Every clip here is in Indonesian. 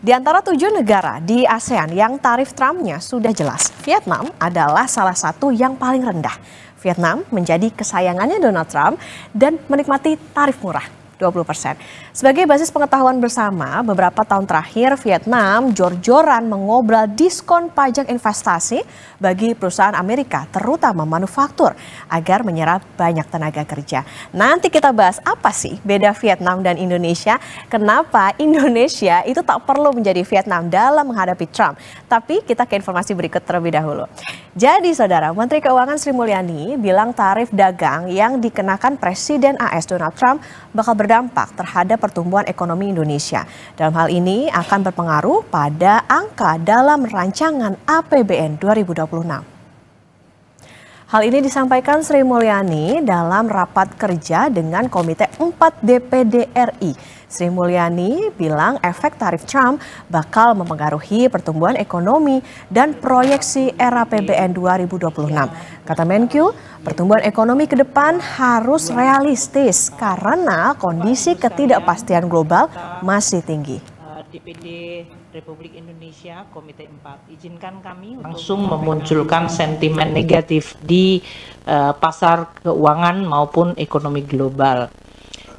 Di antara 7 negara di ASEAN yang tarif Trump-nya sudah jelas, Vietnam adalah salah satu yang paling rendah. Vietnam menjadi kesayangannya Donald Trump dan menikmati tarif murah 20%. Sebagai basis pengetahuan bersama, beberapa tahun terakhir Vietnam jor-joran mengobrol diskon pajak investasi bagi perusahaan Amerika, terutama manufaktur, agar menyerap banyak tenaga kerja. Nanti kita bahas apa sih beda Vietnam dan Indonesia, kenapa Indonesia itu tak perlu menjadi Vietnam dalam menghadapi Trump. Tapi kita ke informasi berikut terlebih dahulu. Jadi saudara, Menteri Keuangan Sri Mulyani bilang tarif dagang yang dikenakan Presiden AS Donald Trump bakal berdampak terhadap pertumbuhan ekonomi Indonesia. Dalam hal ini akan berpengaruh pada angka dalam rancangan APBN 2026. Hal ini disampaikan Sri Mulyani dalam rapat kerja dengan Komite 4 DPD RI. Sri Mulyani bilang efek tarif Trump bakal mempengaruhi pertumbuhan ekonomi dan proyeksi era APBN 2026. Kata Menkyu, pertumbuhan ekonomi ke depan harus realistis karena kondisi ketidakpastian global masih tinggi. DPD Republik Indonesia Komite 4, izinkan kami langsung memunculkan sentimen negatif di pasar keuangan maupun ekonomi global.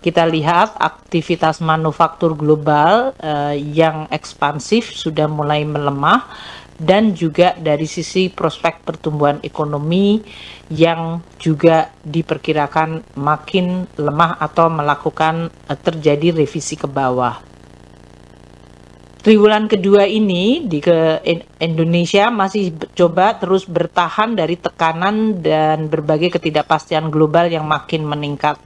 Kita lihat aktivitas manufaktur global yang ekspansif sudah mulai melemah, dan juga dari sisi prospek pertumbuhan ekonomi yang juga diperkirakan makin lemah atau melakukan terjadi revisi ke bawah. Triwulan kedua ini di Indonesia masih coba terus bertahan dari tekanan dan berbagai ketidakpastian global yang makin meningkat.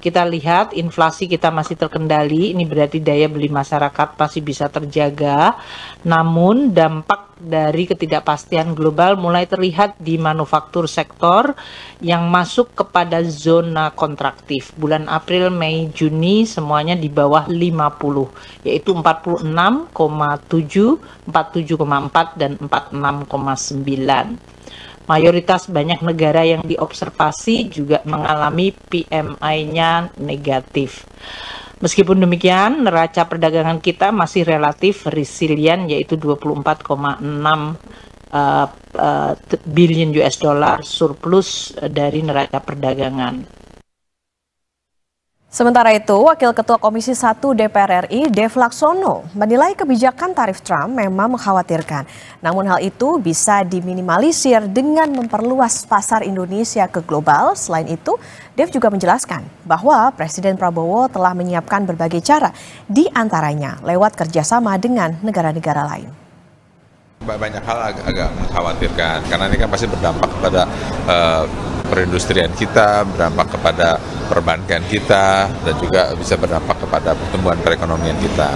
Kita lihat inflasi kita masih terkendali, ini berarti daya beli masyarakat masih bisa terjaga. Namun dampak dari ketidakpastian global mulai terlihat di manufaktur sektor yang masuk kepada zona kontraktif. Bulan April, Mei, Juni semuanya di bawah 50, yaitu 46,7, 47,4, dan 46,9. Mayoritas banyak negara yang diobservasi juga mengalami PMI-nya negatif. Meskipun demikian, neraca perdagangan kita masih relatif resilient, yaitu 24,6 billion US dollar surplus dari neraca perdagangan. Sementara itu, Wakil Ketua Komisi 1 DPR RI, Dev Laksono, menilai kebijakan tarif Trump memang mengkhawatirkan. Namun hal itu bisa diminimalisir dengan memperluas pasar Indonesia ke global. Selain itu, Dev juga menjelaskan bahwa Presiden Prabowo telah menyiapkan berbagai cara, di antaranya lewat kerjasama dengan negara-negara lain. Banyak hal agak mengkhawatirkan, karena ini kan pasti berdampak kepada perindustrian kita, berdampak kepada perbankan kita, dan juga bisa berdampak kepada pertumbuhan perekonomian kita.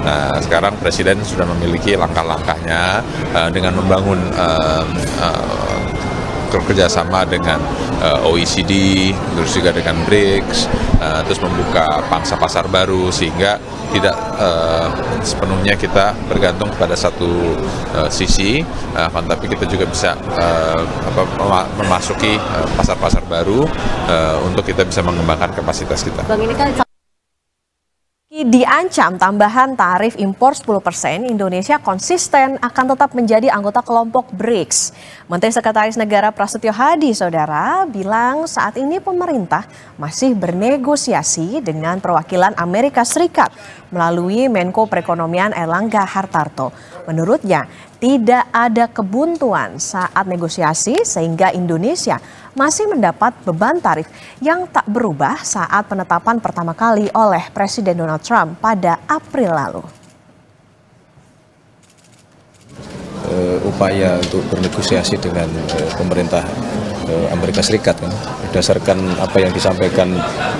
Nah, sekarang Presiden sudah memiliki langkah-langkahnya dengan membangun kerjasama dengan OECD, terus juga dengan BRICS, terus membuka pangsa pasar baru sehingga tidak sepenuhnya kita bergantung pada satu sisi, tapi kita juga bisa memasuki pasar-pasar baru untuk kita bisa mengembangkan kapasitas kita. Bang, ini kan diancam tambahan tarif impor 10%, Indonesia konsisten akan tetap menjadi anggota kelompok BRICS. Menteri Sekretaris Negara Prasetyo Hadi, saudara, bilang saat ini pemerintah masih bernegosiasi dengan perwakilan Amerika Serikat melalui Menko Perekonomian Erlangga Hartarto. Menurutnya, tidak ada kebuntuan saat negosiasi sehingga Indonesia masih mendapat beban tarif yang tak berubah saat penetapan pertama kali oleh Presiden Donald Trump pada April lalu. Upaya untuk bernegosiasi dengan pemerintah Amerika Serikat kan, berdasarkan apa yang disampaikan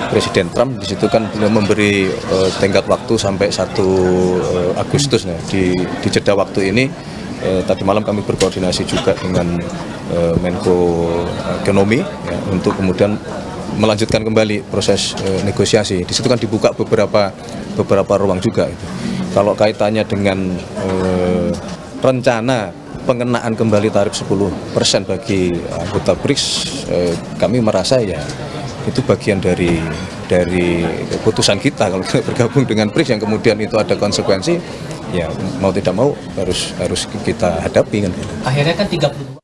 Presiden Trump, di situ kan beliau memberi tenggat waktu sampai 1 Agustus. Nah, di jeda waktu ini tadi malam kami berkoordinasi juga dengan Menko Ekonomi ya, untuk kemudian melanjutkan kembali proses negosiasi. Di situ kan dibuka beberapa ruang juga. Gitu. Kalau kaitannya dengan rencana pengenaan kembali tarif 10% bagi anggota BRICS, kami merasa ya itu bagian dari keputusan kita kalau bergabung dengan BRICS yang kemudian itu ada konsekuensi. ya mau tidak mau harus kita hadapi kan. Akhirnya kan 32.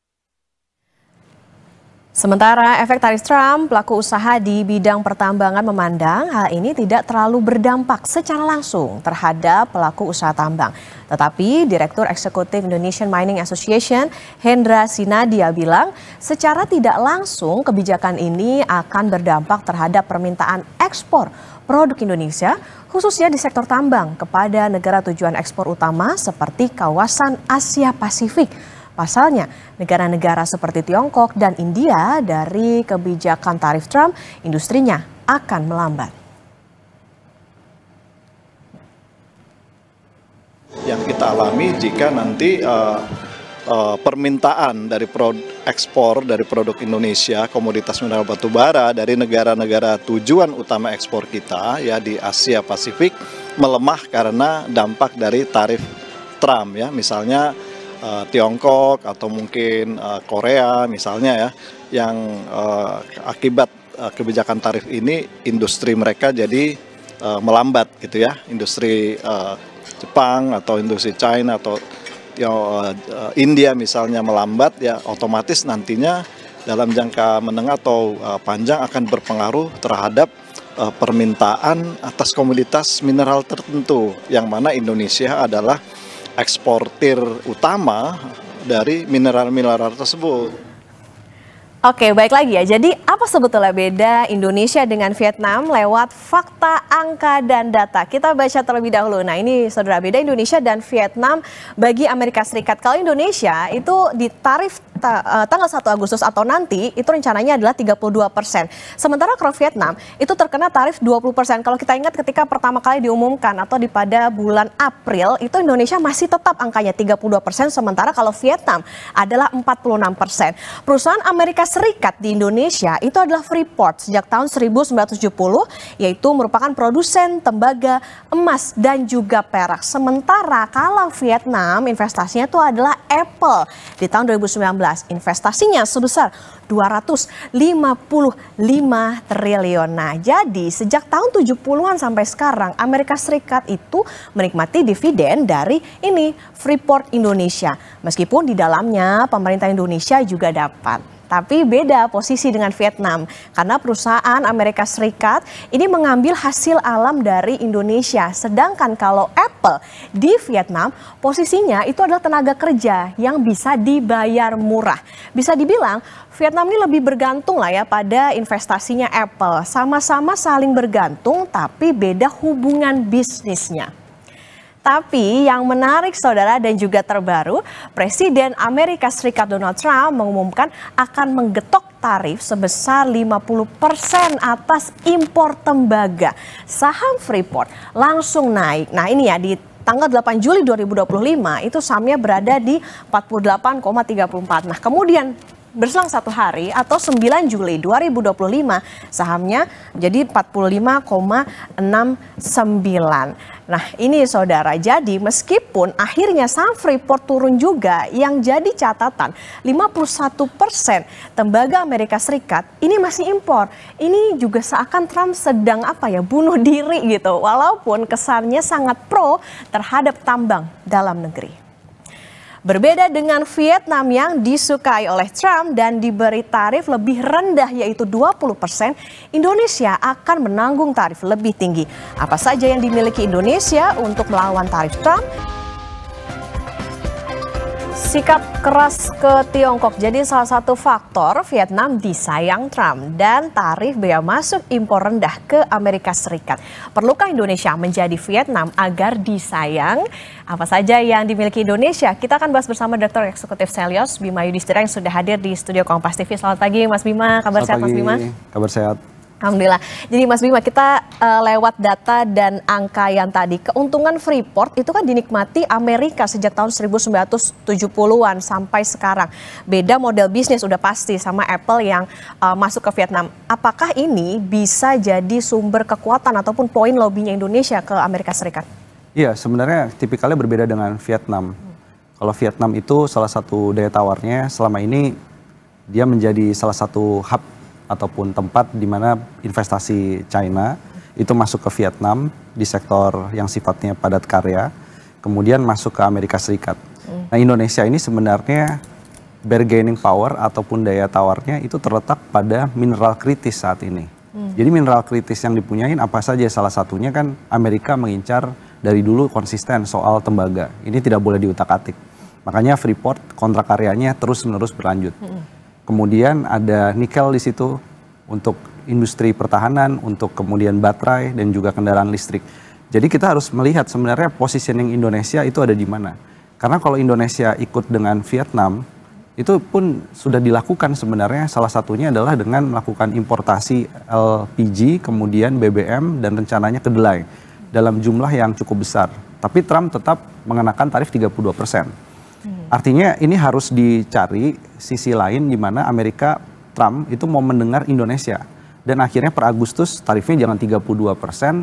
Sementara efek tarif Trump, pelaku usaha di bidang pertambangan memandang hal ini tidak terlalu berdampak secara langsung terhadap pelaku usaha tambang. Tetapi Direktur Eksekutif Indonesian Mining Association, Hendra Sinadia bilang secara tidak langsung kebijakan ini akan berdampak terhadap permintaan ekspor produk Indonesia, khususnya di sektor tambang kepada negara tujuan ekspor utama seperti kawasan Asia Pasifik. Pasalnya, negara-negara seperti Tiongkok dan India dari kebijakan tarif Trump, industrinya akan melambat. Yang kita alami jika nanti permintaan dari ekspor dari produk Indonesia, komoditas mineral batu bara dari negara-negara tujuan utama ekspor kita ya di Asia Pasifik melemah karena dampak dari tarif Trump ya, misalnya Tiongkok atau mungkin Korea misalnya ya, yang akibat kebijakan tarif ini industri mereka jadi melambat gitu ya, industri Jepang atau industri China atau India misalnya melambat ya, otomatis nantinya dalam jangka menengah atau panjang akan berpengaruh terhadap permintaan atas komoditas mineral tertentu, yang mana Indonesia adalah eksportir utama dari mineral-mineral tersebut. Oke, baik lagi ya. Jadi apa sebetulnya beda Indonesia dengan Vietnam lewat fakta, angka, dan data? Kita baca terlebih dahulu. Nah ini saudara, beda Indonesia dan Vietnam bagi Amerika Serikat. Kalau Indonesia itu di tarif tanggal 1 Agustus atau nanti itu rencananya adalah 32%. Sementara kalau Vietnam itu terkena tarif 20%. Kalau kita ingat ketika pertama kali diumumkan atau pada bulan April itu Indonesia masih tetap angkanya 32%. Sementara kalau Vietnam adalah 46%. Perusahaan Amerika Serikat di Indonesia itu adalah Freeport sejak tahun 1970, yaitu merupakan produsen tembaga, emas, dan juga perak. Sementara kalau Vietnam investasinya itu adalah Apple di tahun 2019. Investasinya sebesar 255 triliun. Nah, jadi sejak tahun 70-an sampai sekarang Amerika Serikat itu menikmati dividen dari ini Freeport Indonesia. Meskipun di dalamnya pemerintah Indonesia juga dapat. Tapi beda posisi dengan Vietnam karena perusahaan Amerika Serikat ini mengambil hasil alam dari Indonesia. Sedangkan kalau Apple di Vietnam posisinya itu adalah tenaga kerja yang bisa dibayar murah. Bisa dibilang Vietnam ini lebih bergantung lah ya pada investasinya Apple. Sama-sama saling bergantung tapi beda hubungan bisnisnya. Tapi yang menarik saudara dan juga terbaru, Presiden Amerika Serikat Donald Trump mengumumkan akan menggetok tarif sebesar 50% atas impor tembaga. Saham Freeport langsung naik. Nah ini ya di tanggal 8 Juli 2025 itu sahamnya berada di 48,34. Nah kemudian berselang 1 hari atau 9 Juli 2025 sahamnya jadi 45,69. Nah ini saudara, jadi meskipun akhirnya saham Freeport turun juga, yang jadi catatan 51% tembaga Amerika Serikat ini masih impor. Ini juga seakan Trump sedang bunuh diri gitu, walaupun kesannya sangat pro terhadap tambang dalam negeri. Berbeda dengan Vietnam yang disukai oleh Trump dan diberi tarif lebih rendah yaitu 20%, Indonesia akan menanggung tarif lebih tinggi. Apa saja yang dimiliki Indonesia untuk melawan tarif Trump? Sikap keras ke Tiongkok jadi salah satu faktor Vietnam disayang Trump dan tarif bea masuk impor rendah ke Amerika Serikat. Perlukah Indonesia menjadi Vietnam agar disayang? Apa saja yang dimiliki Indonesia? Kita akan bahas bersama Direktur Eksekutif Selyos, Bima Yudhistira yang sudah hadir di studio Kompas TV. Selamat pagi Mas Bima, kabar sehat Mas Bima? Kabar sehat. Alhamdulillah. Jadi Mas Bima, kita lewat data dan angka yang tadi, keuntungan Freeport itu kan dinikmati Amerika sejak tahun 1970-an sampai sekarang. Beda model bisnis udah pasti sama Apple yang masuk ke Vietnam. Apakah ini bisa jadi sumber kekuatan ataupun poin lobbynya Indonesia ke Amerika Serikat? Iya, sebenarnya tipikalnya berbeda dengan Vietnam. Kalau Vietnam itu salah satu daya tawarnya selama ini dia menjadi salah satu hub ataupun tempat di mana investasi China itu masuk ke Vietnam di sektor yang sifatnya padat karya. kemudian masuk ke Amerika Serikat. Nah, Indonesia ini sebenarnya bargaining power ataupun daya tawarnya itu terletak pada mineral kritis saat ini. Jadi mineral kritis yang dipunyain apa saja, salah satunya kan Amerika mengincar dari dulu konsisten soal tembaga. Ini tidak boleh diutak-atik. Makanya Freeport kontrak karyanya terus-menerus berlanjut. Kemudian ada nikel di situ untuk industri pertahanan, untuk kemudian baterai dan juga kendaraan listrik. Jadi kita harus melihat sebenarnya positioning Indonesia itu ada di mana. Karena kalau Indonesia ikut dengan Vietnam, itu pun sudah dilakukan sebenarnya, salah satunya adalah dengan melakukan importasi LPG, kemudian BBM, dan rencananya kedelai dalam jumlah yang cukup besar. Tapi Trump tetap mengenakan tarif 32%. Artinya ini harus dicari sisi lain di mana Trump itu mau mendengar Indonesia. Dan akhirnya per Agustus tarifnya jangan 32%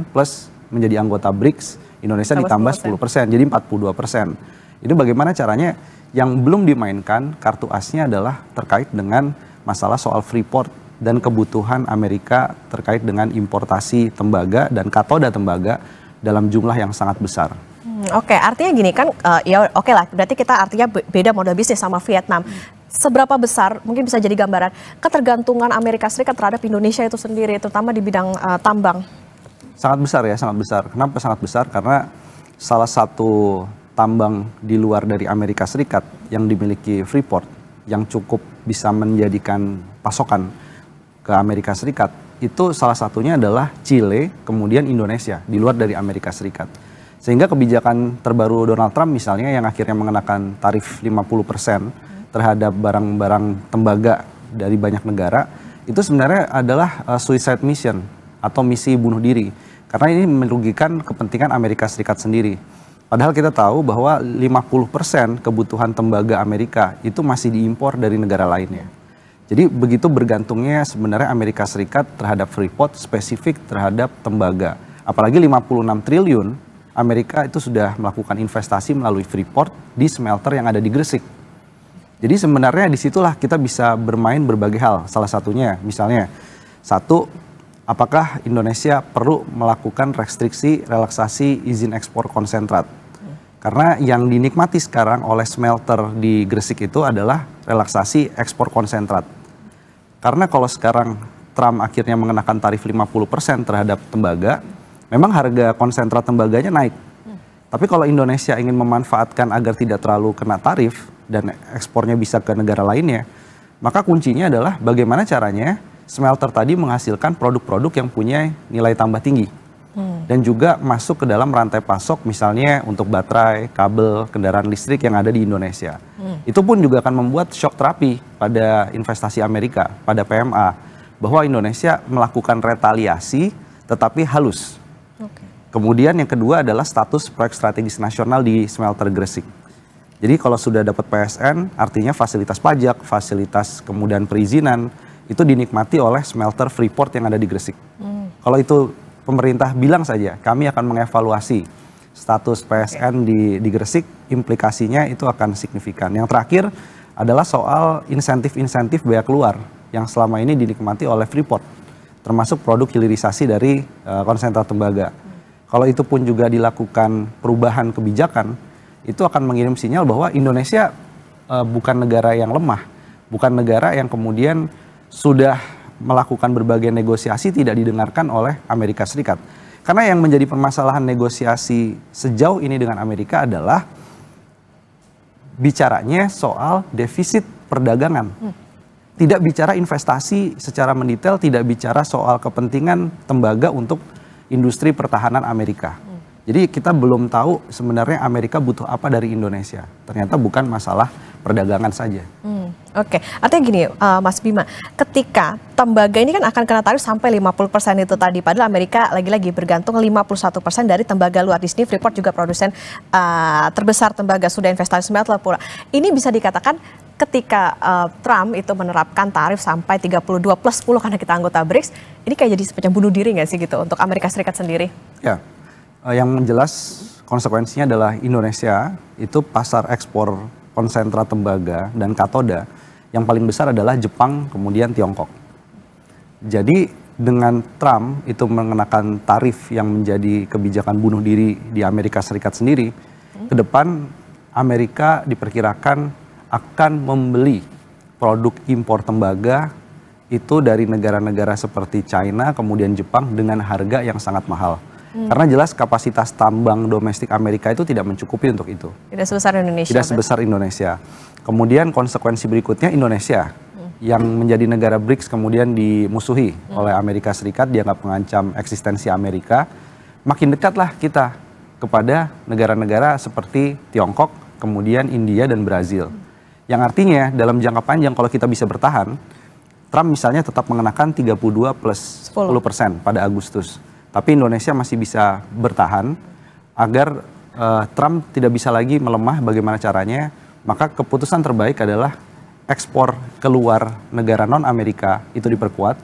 plus menjadi anggota BRICS, Indonesia ditambah 10%, jadi 42%. Itu bagaimana caranya? Yang belum dimainkan kartu asnya adalah terkait dengan masalah soal Freeport dan kebutuhan Amerika terkait dengan importasi tembaga dan katoda tembaga dalam jumlah yang sangat besar. Oke, artinya gini kan, ya oke lah, berarti kita artinya beda model bisnis sama Vietnam. Seberapa besar, mungkin bisa jadi gambaran, ketergantungan Amerika Serikat terhadap Indonesia itu sendiri, terutama di bidang tambang? Sangat besar ya, sangat besar. Kenapa sangat besar? Karena salah satu tambang di luar dari Amerika Serikat yang dimiliki Freeport yang cukup bisa menjadikan pasokan ke Amerika Serikat itu salah satunya adalah Chile, kemudian Indonesia di luar dari Amerika Serikat. Sehingga kebijakan terbaru Donald Trump misalnya yang akhirnya mengenakan tarif 50% terhadap barang-barang tembaga dari banyak negara itu sebenarnya adalah suicide mission atau misi bunuh diri karena ini merugikan kepentingan Amerika Serikat sendiri. Padahal kita tahu bahwa 50% kebutuhan tembaga Amerika itu masih diimpor dari negara lainnya. Jadi begitu bergantungnya sebenarnya Amerika Serikat terhadap Freeport spesifik terhadap tembaga. Apalagi 56 triliun Amerika itu sudah melakukan investasi melalui Freeport di smelter yang ada di Gresik. Jadi sebenarnya disitulah kita bisa bermain berbagai hal. Salah satunya misalnya, satu, apakah Indonesia perlu melakukan restriksi relaksasi izin ekspor konsentrat? Karena yang dinikmati sekarang oleh smelter di Gresik itu adalah relaksasi ekspor konsentrat. Karena kalau sekarang Trump akhirnya mengenakan tarif 50% terhadap tembaga, memang harga konsentrat tembaganya naik. Tapi kalau Indonesia ingin memanfaatkan agar tidak terlalu kena tarif dan ekspornya bisa ke negara lainnya, maka kuncinya adalah bagaimana caranya smelter tadi menghasilkan produk-produk yang punya nilai tambah tinggi. Dan juga masuk ke dalam rantai pasok misalnya untuk baterai, kabel, kendaraan listrik yang ada di Indonesia. Itu pun juga akan membuat shock terapi pada investasi Amerika, pada PMA. Bahwa Indonesia melakukan retaliasi tetapi halus. Kemudian yang kedua adalah status proyek strategis nasional di smelter Gresik. Jadi kalau sudah dapat PSN artinya fasilitas pajak, fasilitas kemudian perizinan itu dinikmati oleh smelter Freeport yang ada di Gresik. Kalau itu pemerintah bilang saja, kami akan mengevaluasi status PSN di Gresik, implikasinya itu akan signifikan. Yang terakhir adalah soal insentif-insentif biaya keluar yang selama ini dinikmati oleh Freeport, termasuk produk hilirisasi dari konsentrat tembaga. Kalau itu pun juga dilakukan perubahan kebijakan, itu akan mengirim sinyal bahwa Indonesia bukan negara yang lemah, bukan negara yang kemudian sudah melakukan berbagai negosiasi tidak didengarkan oleh Amerika Serikat. Karena yang menjadi permasalahan negosiasi sejauh ini dengan Amerika adalah bicaranya soal defisit perdagangan. Tidak bicara investasi secara mendetail, tidak bicara soal kepentingan tembaga untuk industri pertahanan Amerika. Jadi kita belum tahu sebenarnya Amerika butuh apa dari Indonesia. Ternyata bukan masalah perdagangan saja. Oke, artinya gini Mas Bima, ketika tembaga ini kan akan kena tarif sampai 50% itu tadi, padahal Amerika lagi-lagi bergantung 51% dari tembaga luar. Di sini Freeport juga produsen terbesar tembaga, sudah investasi smelter pula. Ini bisa dikatakan ketika Trump itu menerapkan tarif sampai 32 plus 10 karena kita anggota BRICS, ini kayak jadi semacam bunuh diri nggak sih gitu untuk Amerika Serikat sendiri? Ya, yang jelas konsekuensinya adalah Indonesia itu pasar ekspor konsentrat tembaga dan katoda yang paling besar adalah Jepang, kemudian Tiongkok. Jadi dengan Trump itu mengenakan tarif yang menjadi kebijakan bunuh diri di Amerika Serikat sendiri, ke depan Amerika diperkirakan akan membeli produk impor tembaga itu dari negara-negara seperti China, kemudian Jepang dengan harga yang sangat mahal. Karena jelas kapasitas tambang domestik Amerika itu tidak mencukupi untuk itu. Tidak sebesar Indonesia. Tidak sebesar Indonesia. Kemudian konsekuensi berikutnya Indonesia yang menjadi negara BRICS kemudian dimusuhi oleh Amerika Serikat, dianggap mengancam eksistensi Amerika. Makin dekatlah kita kepada negara-negara seperti Tiongkok, kemudian India dan Brazil. Yang artinya dalam jangka panjang kalau kita bisa bertahan, Trump misalnya tetap mengenakan 32 plus 10% pada Agustus. Tapi Indonesia masih bisa bertahan agar Trump tidak bisa lagi melemah. Bagaimana caranya? Maka keputusan terbaik adalah ekspor keluar negara non-Amerika itu diperkuat.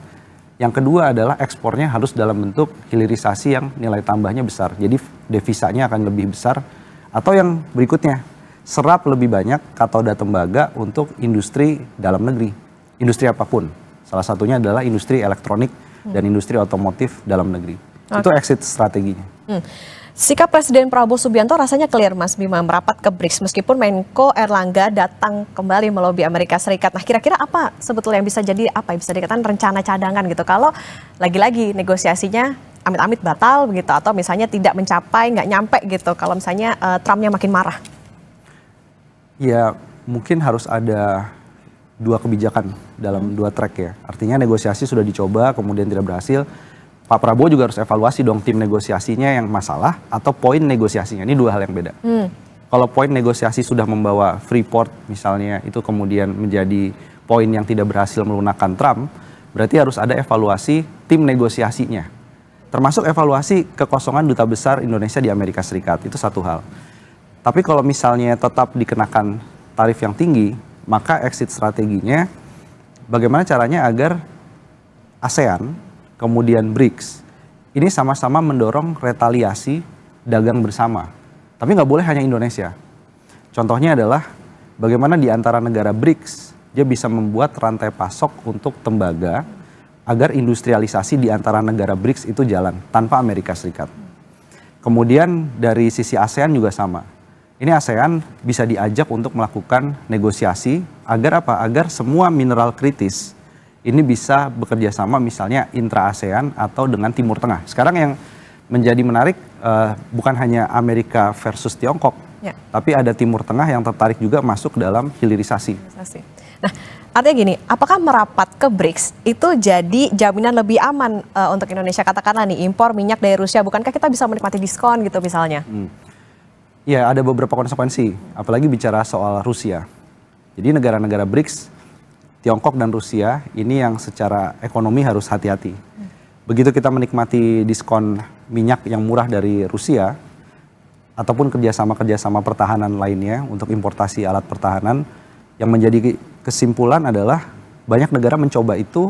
Yang kedua adalah ekspornya harus dalam bentuk hilirisasi yang nilai tambahnya besar. Jadi devisanya akan lebih besar. Atau yang berikutnya, serap lebih banyak katoda tembaga untuk industri dalam negeri. Industri apapun. Salah satunya adalah industri elektronik dan industri otomotif dalam negeri. Itu exit strateginya. Sikap Presiden Prabowo Subianto rasanya clear, Mas Bima, merapat ke BRICS meskipun Menko Erlangga datang kembali melobi Amerika Serikat. Nah, kira-kira apa sebetulnya yang bisa jadi, apa yang bisa dikatakan rencana cadangan gitu kalau lagi-lagi negosiasinya amit-amit batal begitu, atau misalnya tidak mencapai, nggak nyampe gitu kalau misalnya Trumpnya makin marah? Ya, mungkin harus ada dua kebijakan dalam dua track ya. Artinya negosiasi sudah dicoba kemudian tidak berhasil. Pak Prabowo juga harus evaluasi dong tim negosiasinya yang masalah atau poin negosiasinya. Ini dua hal yang beda. Kalau poin negosiasi sudah membawa Freeport misalnya itu kemudian menjadi poin yang tidak berhasil melunakkan Trump, berarti harus ada evaluasi tim negosiasinya. Termasuk evaluasi kekosongan duta besar Indonesia di Amerika Serikat. Itu satu hal. Tapi kalau misalnya tetap dikenakan tarif yang tinggi, maka exit strateginya bagaimana caranya agar ASEAN kemudian BRICS, ini sama-sama mendorong retaliasi dagang bersama. Tapi nggak boleh hanya Indonesia. Contohnya adalah bagaimana di antara negara BRICS, dia bisa membuat rantai pasok untuk tembaga agar industrialisasi di antara negara BRICS itu jalan tanpa Amerika Serikat. Kemudian dari sisi ASEAN juga sama. Ini ASEAN bisa diajak untuk melakukan negosiasi agar apa? Agar semua mineral kritis ini bisa bekerja sama misalnya intra-ASEAN atau dengan Timur Tengah. Sekarang yang menjadi menarik bukan hanya Amerika versus Tiongkok, tapi ada Timur Tengah yang tertarik juga masuk dalam hilirisasi. Nah, artinya gini, apakah merapat ke BRICS itu jadi jaminan lebih aman untuk Indonesia? Katakanlah nih, impor minyak dari Rusia, bukankah kita bisa menikmati diskon gitu misalnya? Ya, ada beberapa konsekuensi, apalagi bicara soal Rusia. Jadi negara-negara BRICS, Tiongkok dan Rusia ini yang secara ekonomi harus hati-hati. Begitu kita menikmati diskon minyak yang murah dari Rusia, ataupun kerjasama-kerjasama pertahanan lainnya untuk importasi alat pertahanan, yang menjadi kesimpulan adalah banyak negara mencoba itu,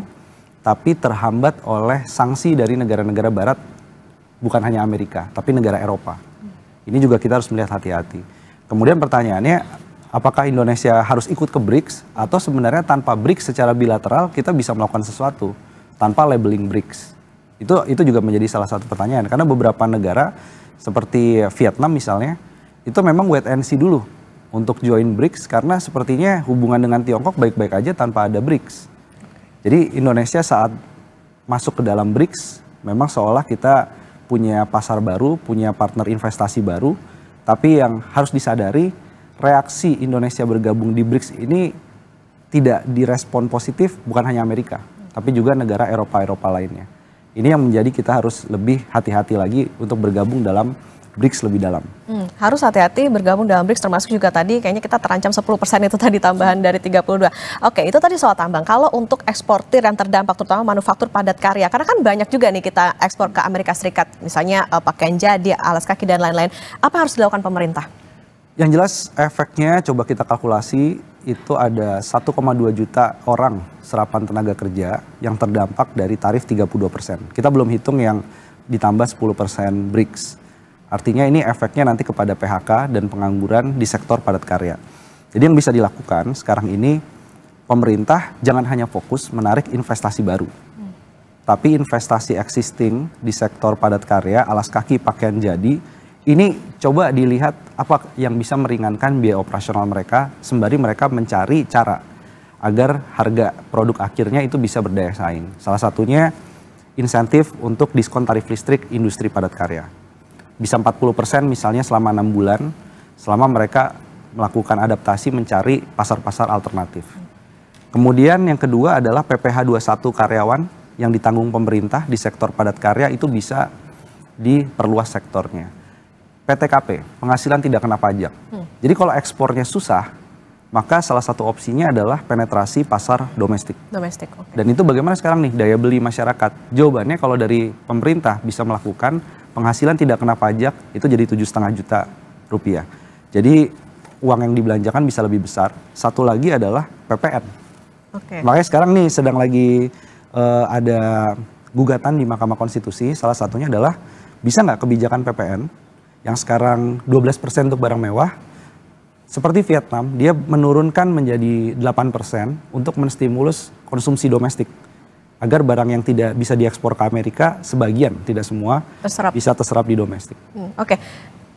tapi terhambat oleh sanksi dari negara-negara barat, bukan hanya Amerika, tapi negara Eropa. Ini juga kita harus melihat hati-hati. Kemudian pertanyaannya, apakah Indonesia harus ikut ke BRICS atau sebenarnya tanpa BRICS secara bilateral kita bisa melakukan sesuatu tanpa labeling BRICS? Itu juga menjadi salah satu pertanyaan karena beberapa negara seperti Vietnam misalnya itu memang wait and see dulu untuk join BRICS karena sepertinya hubungan dengan Tiongkok baik-baik aja tanpa ada BRICS. Jadi Indonesia saat masuk ke dalam BRICS memang seolah kita punya pasar baru, punya partner investasi baru, tapi yang harus disadari reaksi Indonesia bergabung di BRICS ini tidak direspon positif bukan hanya Amerika, tapi juga negara Eropa lainnya. Ini yang menjadi kita harus lebih hati-hati lagi untuk bergabung dalam BRICS lebih dalam. Harus hati-hati bergabung dalam BRICS, termasuk juga tadi kayaknya kita terancam 10% itu tadi tambahan dari 32. Oke, itu tadi soal tambang. Kalau untuk eksportir yang terdampak terutama manufaktur padat karya, karena kan banyak juga nih kita ekspor ke Amerika Serikat, misalnya pakaian jadi, alas kaki dan lain-lain. Apa yang harus dilakukan pemerintah? Yang jelas efeknya coba kita kalkulasi itu ada 1,2 juta orang serapan tenaga kerja yang terdampak dari tarif 32%. Kita belum hitung yang ditambah 10% BRICS. Artinya ini efeknya nanti kepada PHK dan pengangguran di sektor padat karya. Jadi yang bisa dilakukan sekarang ini pemerintah jangan hanya fokus menarik investasi baru. Tapi investasi existing di sektor padat karya, alas kaki, pakaian jadi ini coba dilihat apa yang bisa meringankan biaya operasional mereka sembari mereka mencari cara agar harga produk akhirnya itu bisa berdaya saing. Salah satunya insentif untuk diskon tarif listrik industri padat karya. Bisa 40% misalnya selama 6 bulan, selama mereka melakukan adaptasi mencari pasar-pasar alternatif. Kemudian yang kedua adalah PPh 21 karyawan yang ditanggung pemerintah di sektor padat karya itu bisa diperluas sektornya. PTKP, penghasilan tidak kena pajak. Jadi kalau ekspornya susah, maka salah satu opsinya adalah penetrasi pasar domestik. Domestik, oke. Dan itu bagaimana sekarang nih daya beli masyarakat? Jawabannya kalau dari pemerintah bisa melakukan penghasilan tidak kena pajak itu jadi 7,5 juta rupiah. Jadi uang yang dibelanjakan bisa lebih besar. Satu lagi adalah PPN. Oke. Makanya sekarang nih sedang lagi ada gugatan di Mahkamah Konstitusi. Salah satunya adalah bisa nggak kebijakan PPN yang sekarang 12% untuk barang mewah, seperti Vietnam, dia menurunkan menjadi 8% untuk menstimulus konsumsi domestik. Agar barang yang tidak bisa diekspor ke Amerika, sebagian, tidak semua, bisa terserap di domestik. Oke.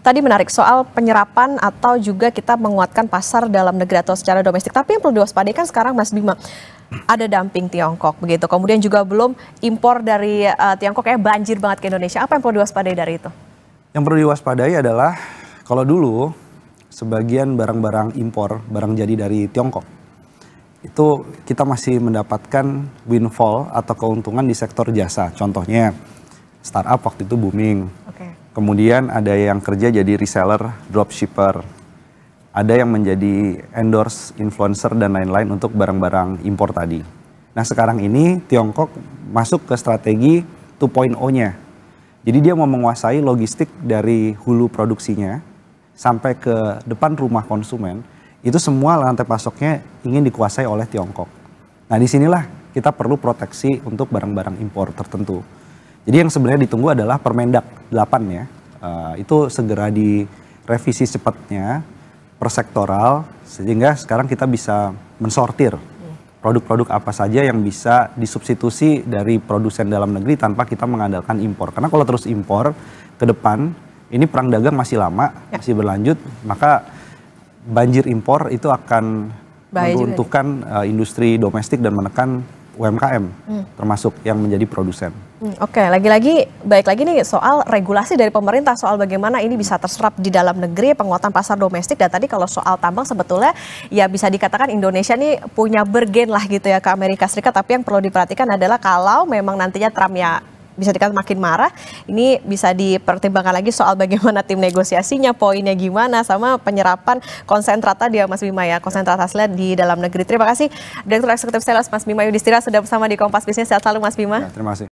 Tadi menarik soal penyerapan atau juga kita menguatkan pasar dalam negeri atau secara domestik. Tapi yang perlu diwaspadai kan sekarang Mas Bima, ada dumping Tiongkok begitu. Kemudian juga belum impor dari Tiongkok kayak banjir banget ke Indonesia. Apa yang perlu diwaspadai dari itu? Yang perlu diwaspadai adalah kalau dulu sebagian barang-barang impor, barang jadi dari Tiongkok, itu kita masih mendapatkan windfall atau keuntungan di sektor jasa. Contohnya startup waktu itu booming. Kemudian ada yang kerja jadi reseller, dropshipper. Ada yang menjadi endorse, influencer, dan lain-lain untuk barang-barang impor tadi. Nah sekarang ini Tiongkok masuk ke strategi 2.0-nya. Jadi dia mau menguasai logistik dari hulu produksinya sampai ke depan rumah konsumen. Itu semua rantai pasoknya ingin dikuasai oleh Tiongkok. Nah disinilah kita perlu proteksi untuk barang-barang impor tertentu. Jadi yang sebenarnya ditunggu adalah Permendak 8 ya. Itu segera direvisi cepatnya per sektoral sehingga sekarang kita bisa mensortir produk-produk apa saja yang bisa disubstitusi dari produsen dalam negeri tanpa kita mengandalkan impor. Karena kalau terus impor ke depan, ini perang dagang masih lama, masih berlanjut, maka banjir impor itu akan meruntuhkan industri domestik dan menekan UMKM, termasuk yang menjadi produsen. Oke, lagi-lagi baik lagi nih soal regulasi dari pemerintah soal bagaimana ini bisa terserap di dalam negeri, penguatan pasar domestik. Dan tadi kalau soal tambang sebetulnya ya bisa dikatakan Indonesia nih punya bergen lah gitu ya ke Amerika Serikat. Tapi yang perlu diperhatikan adalah kalau memang nantinya Trump ya bisa dikatakan makin marah, ini bisa dipertimbangkan lagi soal bagaimana tim negosiasinya, poinnya gimana, sama penyerapan konsentrat tadi ya Mas Bima ya, konsentrat hasilnya di dalam negeri. Terima kasih Direktur Eksekutif Sales Mas Bima Yudhistira sudah bersama di Kompas Bisnis. Sehat selalu Mas Bima. Ya, terima kasih.